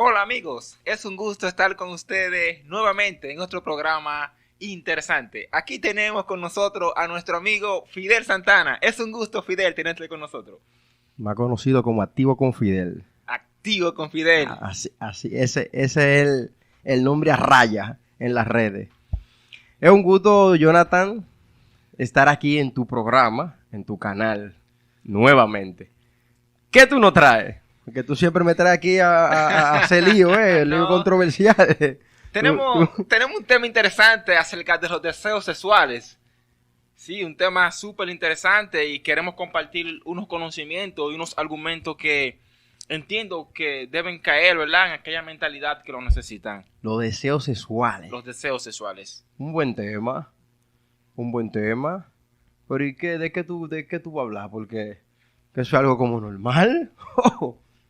Hola amigos, es un gusto estar con ustedes nuevamente en otro programa interesante. Aquí tenemos con nosotros a nuestro amigo Fidel Santana. Es un gusto, Fidel, tenerte con nosotros. Más conocido como Activo con Fidel. Activo con Fidel. Ese es el nombre a raya en las redes. Es un gusto, Jonathan, estar aquí en tu programa, en tu canal, nuevamente. ¿Qué tú nos traes? Porque tú siempre me traes aquí a hacer lío, lío No. controversial. Tenemos un tema interesante acerca de los deseos sexuales. Sí, un tema súper interesante y queremos compartir unos conocimientos y unos argumentos que entiendo que deben caer, ¿verdad?, en aquella mentalidad que lo necesitan. Los deseos sexuales. Los deseos sexuales. Un buen tema. Pero ¿y qué? ¿De qué tú vas a hablar? Porque eso es algo como normal.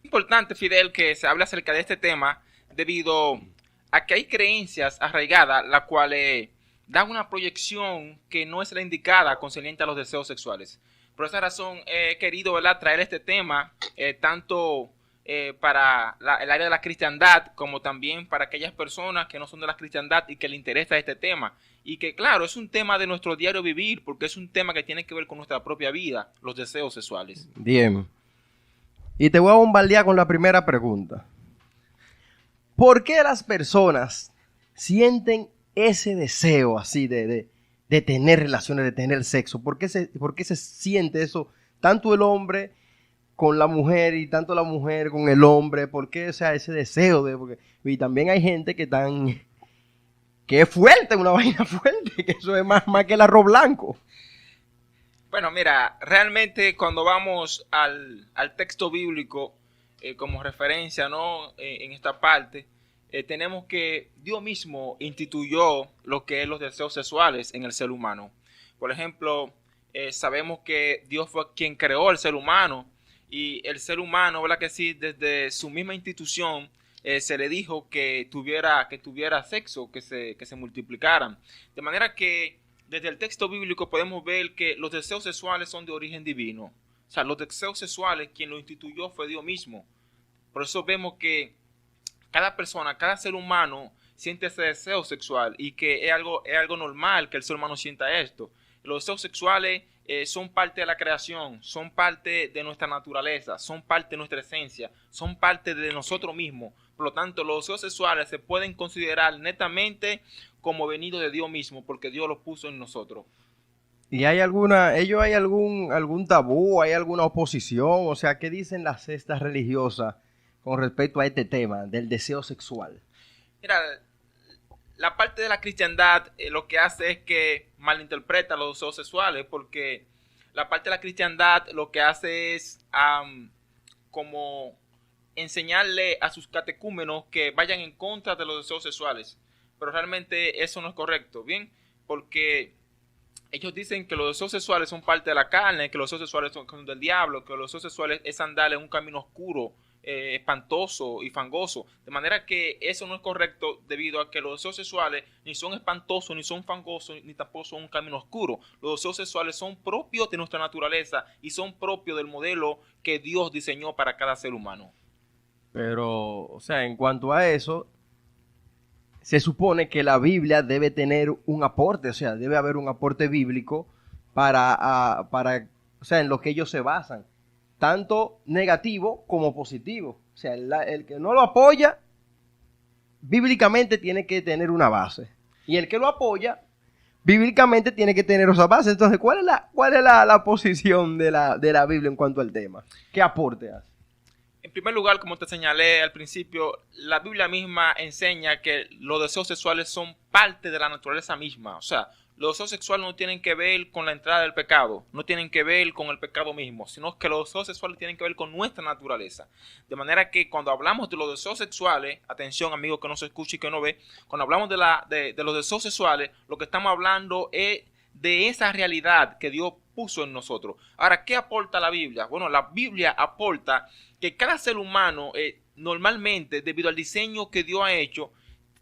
Es importante, Fidel, que se hable acerca de este tema debido a que hay creencias arraigadas las cuales dan una proyección que no es la indicada concerniente a los deseos sexuales. Por esa razón he querido, ¿verdad?, traer este tema tanto para el área de la cristiandad como también para aquellas personas que no son de la cristiandad y que les interesa este tema. Y que claro, es un tema de nuestro diario vivir porque es un tema que tiene que ver con nuestra propia vida, los deseos sexuales. Bien. Y te voy a bombardear con la primera pregunta. ¿Por qué las personas sienten ese deseo así de tener relaciones, de tener sexo? ¿Por qué se siente eso? Tanto el hombre con la mujer y tanto la mujer con el hombre. ¿Por qué, o sea, ese deseo y también hay gente que es fuerte, una vaina fuerte, que eso es más que el arroz blanco? Bueno, mira, realmente cuando vamos al texto bíblico como referencia, ¿no?, en esta parte, tenemos que Dios mismo instituyó lo que es los deseos sexuales en el ser humano. Por ejemplo, sabemos que Dios fue quien creó al ser humano y el ser humano, ¿verdad que sí?, desde su misma institución se le dijo que tuviera sexo, que se multiplicaran. De manera que desde el texto bíblico podemos ver que los deseos sexuales son de origen divino. O sea, los deseos sexuales, quien los instituyó fue Dios mismo. Por eso vemos que cada persona, cada ser humano siente ese deseo sexual y que es algo normal que el ser humano sienta esto. Los deseos sexuales son parte de la creación, son parte de nuestra naturaleza, son parte de nuestra esencia, son parte de nosotros mismos. Por lo tanto, los deseos sexuales se pueden considerar netamente como venido de Dios mismo, porque Dios los puso en nosotros. ¿Y hay algún tabú, hay alguna oposición? O sea, ¿qué dicen las sectas religiosas con respecto a este tema del deseo sexual? Mira, la parte de la cristiandad lo que hace es que malinterpreta los deseos sexuales, porque la parte de la cristiandad lo que hace es como enseñarle a sus catecúmenos que vayan en contra de los deseos sexuales. Pero realmente eso no es correcto, ¿bien? Porque ellos dicen que los deseos sexuales son parte de la carne, que los deseos sexuales son del diablo, que los deseos sexuales es andar en un camino oscuro, espantoso y fangoso. De manera que eso no es correcto debido a que los deseos sexuales ni son espantosos, ni son fangosos, ni tampoco son un camino oscuro. Los deseos sexuales son propios de nuestra naturaleza y son propios del modelo que Dios diseñó para cada ser humano. Pero, o sea, en cuanto a eso, se supone que la Biblia debe tener un aporte, o sea, debe haber un aporte bíblico para o sea, en lo que ellos se basan, tanto negativo como positivo. O sea, el que no lo apoya, bíblicamente tiene que tener una base. Y el que lo apoya, bíblicamente tiene que tener esa base. Entonces, ¿cuál es la posición de la Biblia en cuanto al tema? ¿Qué aporte hace? En primer lugar, como te señalé al principio, la Biblia misma enseña que los deseos sexuales son parte de la naturaleza misma. O sea, los deseos sexuales no tienen que ver con la entrada del pecado, no tienen que ver con el pecado mismo, sino que los deseos sexuales tienen que ver con nuestra naturaleza. De manera que cuando hablamos de los deseos sexuales, atención amigo que no se escucha y que no ve, cuando hablamos de los deseos sexuales, lo que estamos hablando es de esa realidad que Dios puso en nosotros. Ahora, ¿qué aporta la Biblia? Bueno, la Biblia aporta que cada ser humano normalmente, debido al diseño que Dios ha hecho,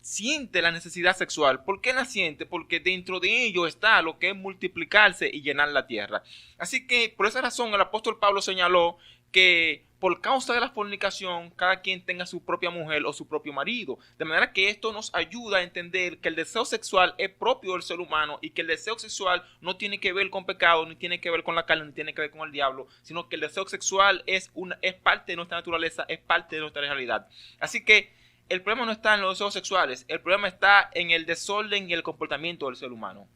siente la necesidad sexual. ¿Por qué la siente? Porque dentro de ello está lo que es multiplicarse y llenar la tierra. Así que por esa razón el apóstol Pablo señaló que por causa de la fornicación cada quien tenga su propia mujer o su propio marido. De manera que esto nos ayuda a entender que el deseo sexual es propio del ser humano y que el deseo sexual no tiene que ver con pecado, ni tiene que ver con la carne, ni tiene que ver con el diablo, sino que el deseo sexual es parte de nuestra naturaleza, es parte de nuestra realidad. Así que el problema no está en los deseos sexuales, el problema está en el desorden y el comportamiento del ser humano.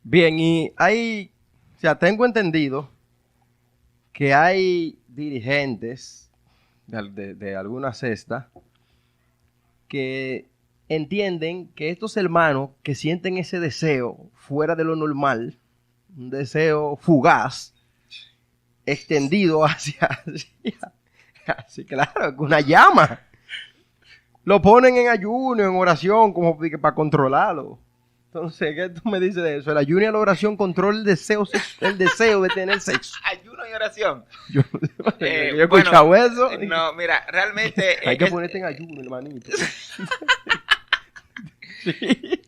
Bien, y tengo entendido que hay dirigentes de alguna cesta que entienden que estos hermanos que sienten ese deseo fuera de lo normal, un deseo fugaz, extendido así claro, una llama, lo ponen en ayuno, en oración, como para controlarlo. Entonces, ¿qué tú me dices de eso? El ayuno y la oración controla el deseo de tener sexo. Ayuno y oración. Yo he escuchado eso. No, mira, realmente... Hay que ponerte en ayuno, hermanito. Sí.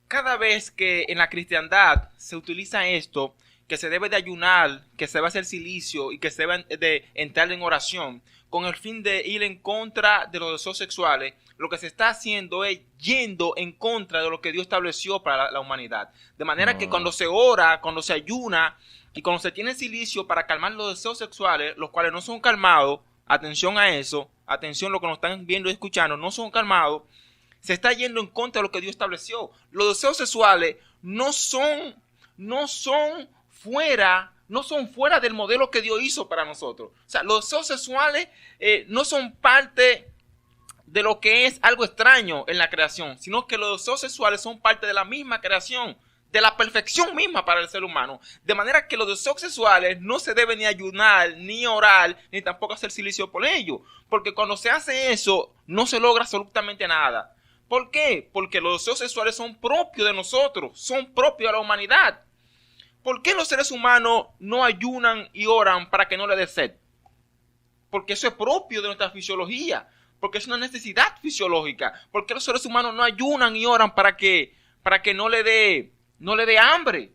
Cada vez que en la cristiandad se utiliza esto, que se debe de ayunar, que se va a hacer silicio y que se debe de entrar en oración, con el fin de ir en contra de los deseos sexuales, lo que se está haciendo es yendo en contra de lo que Dios estableció para la humanidad. De manera que cuando se ora, cuando se ayuna y cuando se tiene silicio para calmar los deseos sexuales, los cuales no son calmados, atención a eso, atención a lo que nos están viendo y escuchando, no son calmados, se está yendo en contra de lo que Dios estableció. Los deseos sexuales no son fuera del modelo que Dios hizo para nosotros. O sea, los deseos sexuales no son parte de lo que es algo extraño en la creación, sino que los deseos sexuales son parte de la misma creación, de la perfección misma para el ser humano. De manera que los deseos sexuales no se deben ni ayunar, ni orar, ni tampoco hacer silicio por ello. Porque cuando se hace eso, no se logra absolutamente nada. ¿Por qué? Porque los deseos sexuales son propios de nosotros, son propios de la humanidad. ¿Por qué los seres humanos no ayunan y oran para que no les dé sed? Porque eso es propio de nuestra fisiología, porque es una necesidad fisiológica. ¿Por qué los seres humanos no ayunan y oran para que no le dé hambre?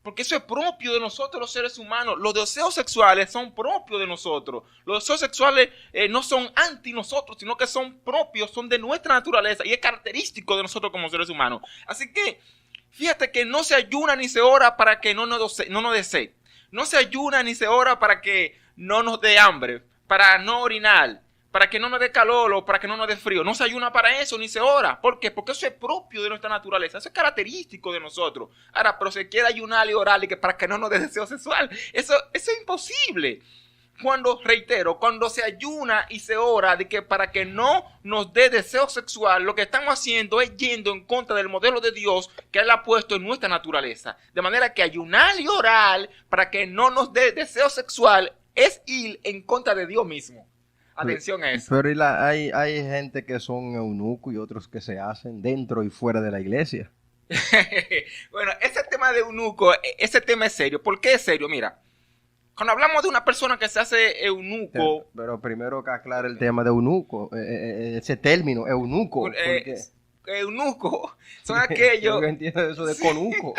Porque eso es propio de nosotros los seres humanos. Los deseos sexuales son propios de nosotros. Los deseos sexuales no son anti nosotros, sino que son propios, son de nuestra naturaleza y es característico de nosotros como seres humanos. Así que fíjate que no se ayuna ni se ora para que no nos dé sed. No se ayuna ni se ora para que no nos dé hambre, para no orinar, para que no nos dé calor o para que no nos dé frío. No se ayuna para eso ni se ora. ¿Por qué? Porque eso es propio de nuestra naturaleza. Eso es característico de nosotros. Ahora, pero se quiere ayunar y orar y que para que no nos dé deseo sexual. Eso es imposible. Cuando se ayuna y se ora de que para que no nos dé deseo sexual, lo que estamos haciendo es yendo en contra del modelo de Dios que Él ha puesto en nuestra naturaleza. De manera que ayunar y orar para que no nos dé deseo sexual es ir en contra de Dios mismo. Atención a eso. Pero hay gente que son eunucos y otros que se hacen dentro y fuera de la iglesia. Bueno, ese tema de eunuco, ese tema es serio. ¿Por qué es serio? Mira, cuando hablamos de una persona que se hace eunuco... Pero primero que aclare el tema de eunuco, ese término, eunuco. Eunuco son aquellos... Yo entiendo eso de conuco.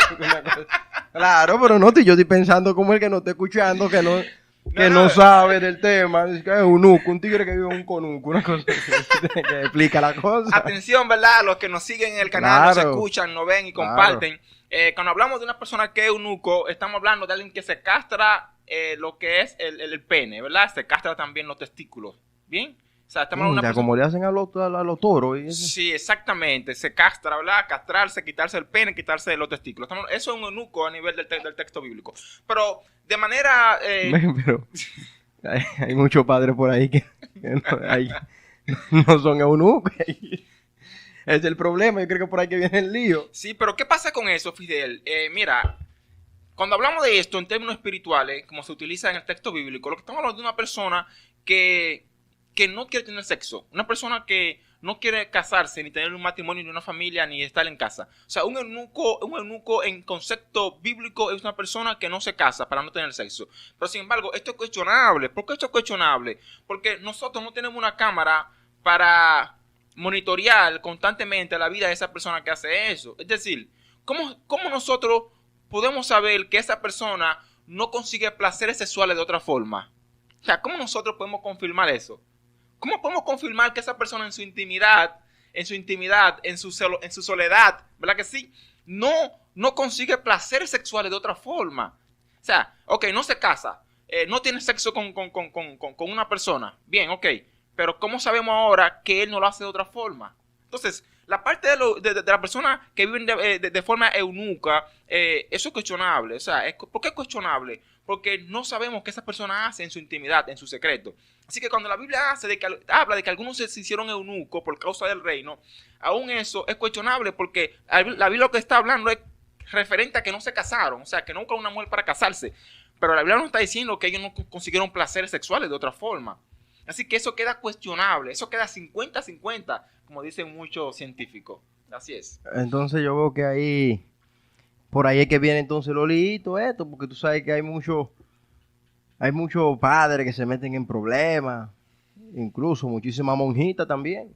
Claro, pero no, yo estoy pensando como el que no está escuchando, que no sabe del tema, es que es eunuco, un tigre que vive en un conuco, una cosa que explica la cosa. Atención, ¿verdad? Los que nos siguen en el canal, nos escuchan, nos ven y comparten. Cuando hablamos de una persona que es eunuco, estamos hablando de alguien que se castra lo que es el pene, ¿verdad? Se castra también los testículos, ¿bien? O sea, estamos hablando de una persona... como le hacen a los toros. ¿Y eso? Sí, exactamente. Se castra, ¿verdad? Castrarse, quitarse el pene, quitarse los testículos. Eso es un eunuco a nivel del texto bíblico. Pero de manera... Pero hay muchos padres por ahí que no son eunucos. Es el problema. Yo creo que por ahí que viene el lío. Sí, pero ¿qué pasa con eso, Fidel? Mira, cuando hablamos de esto en términos espirituales, como se utiliza en el texto bíblico, lo que estamos hablando de una persona que no quiere tener sexo, una persona que no quiere casarse, ni tener un matrimonio, ni una familia, ni estar en casa. O sea, un eunuco en concepto bíblico es una persona que no se casa para no tener sexo. Pero sin embargo, esto es cuestionable. ¿Por qué esto es cuestionable? Porque nosotros no tenemos una cámara para monitorear constantemente la vida de esa persona que hace eso. Es decir, ¿cómo nosotros podemos saber que esa persona no consigue placeres sexuales de otra forma. O sea, ¿cómo nosotros podemos confirmar eso? ¿Cómo podemos confirmar que esa persona en su intimidad, en su soledad, ¿verdad que sí? No consigue placeres sexuales de otra forma. O sea, ok, no se casa, no tiene sexo con una persona. Bien, ok, pero ¿cómo sabemos ahora que él no lo hace de otra forma? Entonces, la parte de la persona que viven de forma eunuca, eso es cuestionable. O sea, ¿por qué es cuestionable? Porque no sabemos qué esa persona hace en su intimidad, en su secreto. Así que cuando la Biblia habla de que algunos se hicieron eunucos por causa del reino, aún eso es cuestionable porque la Biblia lo que está hablando es referente a que no se casaron, o sea, que no buscaron una mujer para casarse. Pero la Biblia no está diciendo que ellos no consiguieron placeres sexuales de otra forma. Así que eso queda cuestionable, eso queda 50-50, como dicen muchos científicos. Así es. Entonces yo veo que ahí, por ahí es que viene entonces lo lito esto, porque tú sabes que hay muchos padres que se meten en problemas, incluso muchísimas monjitas también,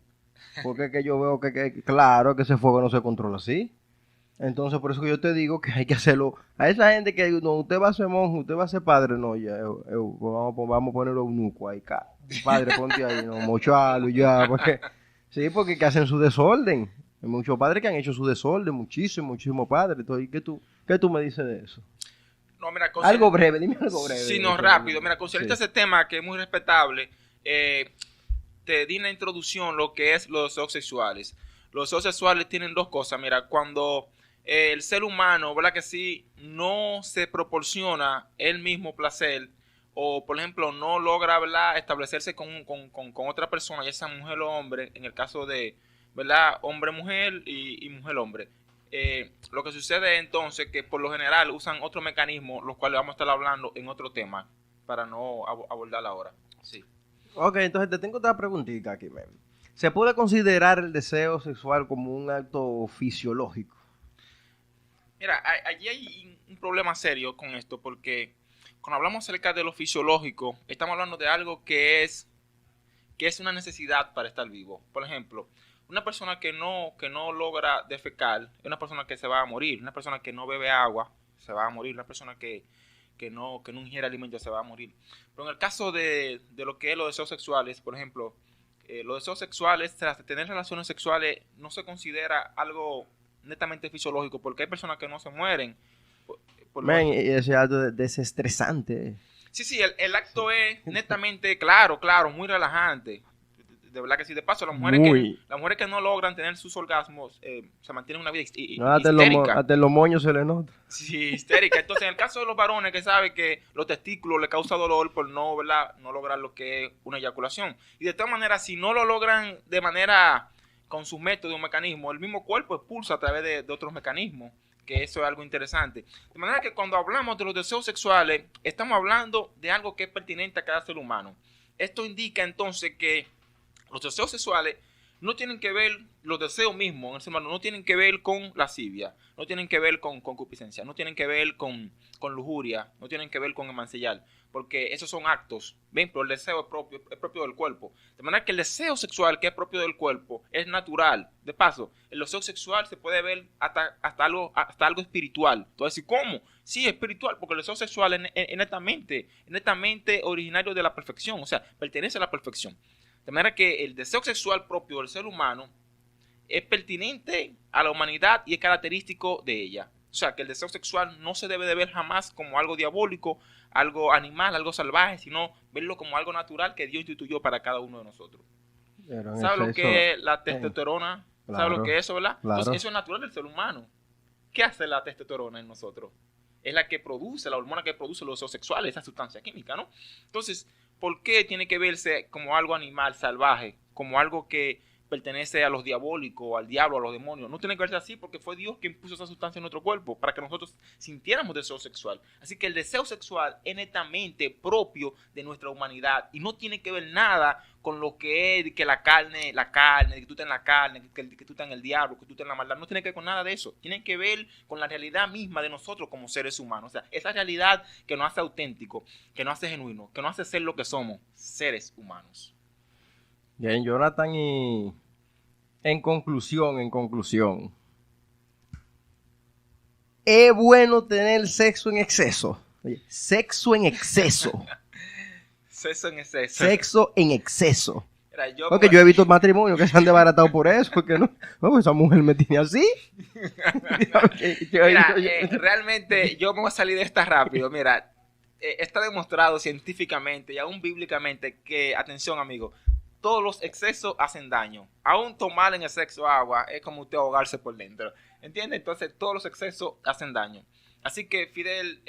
porque es que yo veo claro que ese fuego no se controla así. Entonces por eso que yo te digo que hay que hacerlo. A esa gente que no, usted va a ser monje, usted va a ser padre, no, ya, vamos a ponerlo eunuco ahí, padre, ponte ahí, no, mochalo y ya, porque sí, porque que hacen su desorden. Hay muchos padres que han hecho su desorden, muchísimos padres. Entonces, ¿qué tú me dices de eso? No, mira, algo breve, dime algo breve. Sí, no, rápido. Mira, considera ese tema que es muy respetable. Te di una introducción lo que es los deseos sexuales. Los deseos sexuales tienen dos cosas. Mira, cuando el ser humano, ¿verdad que sí? No se proporciona el mismo placer o, por ejemplo, no logra, ¿verdad?, establecerse con otra persona, ya sea mujer o hombre, en el caso de, ¿verdad?, hombre-mujer y mujer-hombre. Lo que sucede entonces que por lo general usan otro mecanismo, los cuales vamos a estar hablando en otro tema, para no abordarla ahora. Sí. Ok, entonces te tengo otra preguntita aquí, man. ¿Se puede considerar el deseo sexual como un acto fisiológico? Mira, allí hay un problema serio con esto, porque cuando hablamos acerca de lo fisiológico, estamos hablando de algo que es una necesidad para estar vivo. Por ejemplo, una persona que no logra defecar es una persona que se va a morir. Una persona que no bebe agua se va a morir. Una persona que no ingiere alimentos se va a morir. Pero en el caso de lo que es los deseos sexuales, por ejemplo, los deseos sexuales, tras tener relaciones sexuales, no se considera algo netamente fisiológico, porque hay personas que no se mueren. Y ese es algo desestresante. Sí, el acto es netamente, claro, muy relajante. De verdad que sí. De paso, las mujeres que no logran tener sus orgasmos se mantienen una vida histérica. Hasta los moños se le nota. Sí, histérica. Entonces, en el caso de los varones que saben que los testículos les causa dolor por no lograr lo que es una eyaculación. Y de todas maneras, si no lo logran de manera con sus métodos, un mecanismo, el mismo cuerpo expulsa a través de otros mecanismos, que eso es algo interesante. De manera que cuando hablamos de los deseos sexuales, estamos hablando de algo que es pertinente a cada ser humano. Esto indica entonces que los deseos sexuales no tienen que ver, los deseos mismos en el ser humano no tienen que ver con lascivia, no tienen que ver con concupiscencia, no tienen que ver con lujuria, no tienen que ver con el mancillar, porque esos son actos, ¿ven? Pero el deseo es propio del cuerpo. De manera que el deseo sexual que es propio del cuerpo es natural. De paso, el deseo sexual se puede ver hasta algo espiritual. Entonces, ¿cómo? Sí, es espiritual, porque el deseo sexual es netamente originario de la perfección, o sea, pertenece a la perfección. De manera que el deseo sexual propio del ser humano es pertinente a la humanidad y es característico de ella. O sea, que el deseo sexual no se debe de ver jamás como algo diabólico, algo animal, algo salvaje, sino verlo como algo natural que Dios instituyó para cada uno de nosotros. ¿Sabes lo que es la testosterona? Claro, ¿sabes lo que es eso, verdad? Claro. Entonces, eso es natural del ser humano. ¿Qué hace la testosterona en nosotros? Es la que produce, la hormona que produce los deseos sexuales, esa sustancia química, ¿no? Entonces, ¿por qué tiene que verse como algo animal, salvaje, como algo que pertenece a los diabólicos, al diablo, a los demonios? No tiene que verse así porque fue Dios quien puso esa sustancia en nuestro cuerpo para que nosotros sintiéramos deseo sexual. Así que el deseo sexual es netamente propio de nuestra humanidad y no tiene que ver nada con lo que es que la carne, que tú estás en la carne, que tú estás en el diablo, que tú estás en la maldad. No tiene que ver con nada de eso. Tiene que ver con la realidad misma de nosotros como seres humanos. O sea, esa realidad que nos hace auténtico, que nos hace genuino, que nos hace ser lo que somos, seres humanos. Bien, Jonathan, y en conclusión, ¿es bueno tener sexo en exceso? Oye, sexo en exceso. Sexo en exceso. Sexo en exceso. Mira, Porque yo he visto matrimonios que se han desbaratado por eso, porque no, pues esa mujer me tiene así. Mira, realmente yo me voy a salir de esta rápido. Mira, está demostrado científicamente y aún bíblicamente que, atención amigo, todos los excesos hacen daño. Aún tomar en exceso agua es como usted ahogarse por dentro. ¿Entiende? Entonces todos los excesos hacen daño. Así que Fidel,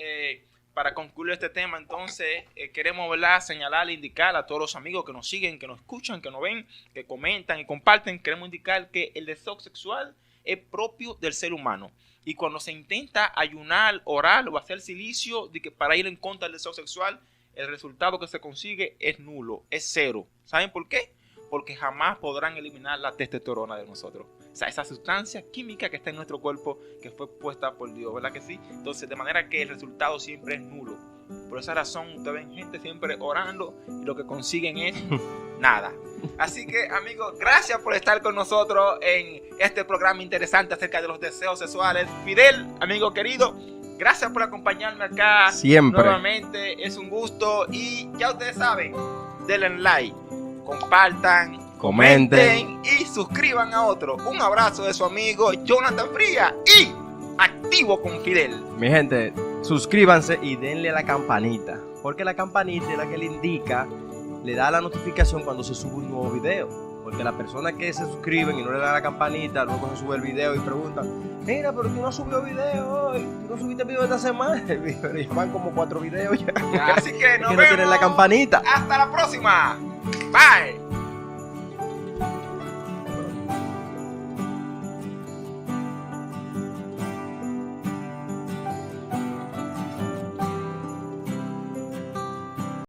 para concluir este tema, entonces queremos, ¿verdad?, señalar e indicar a todos los amigos que nos siguen, que nos escuchan, que nos ven, que comentan y comparten. Queremos indicar que el deseo sexual es propio del ser humano. Y cuando se intenta ayunar, orar o hacer silicio de que para ir en contra del deseo sexual, el resultado que se consigue es nulo, es cero. ¿Saben por qué? Porque jamás podrán eliminar la testosterona de nosotros. O sea, esa sustancia química que está en nuestro cuerpo, que fue puesta por Dios, ¿verdad que sí? Entonces, de manera que el resultado siempre es nulo. Por esa razón, ustedes ven gente siempre orando y lo que consiguen es nada. Así que, amigos, gracias por estar con nosotros en este programa interesante acerca de los deseos sexuales. Fidel, amigo querido, gracias por acompañarme acá. Siempre. Nuevamente, es un gusto. Y ya ustedes saben, denle like, compartan, comenten y suscriban a otro. Un abrazo de su amigo Jonathan Fría y Activo con Fidel. Mi gente, suscríbanse y denle a la campanita, porque la campanita es la que le indica, le da la notificación cuando se sube un nuevo video. Porque las personas que se suscriben y no le dan a la campanita, luego se sube el video y preguntan: mira, pero tú no subió video hoy, tú no subiste video esta semana. Pero ya van como 4 videos ya. Así que nos no vemos. tienen la campanita. Hasta la próxima. Bye.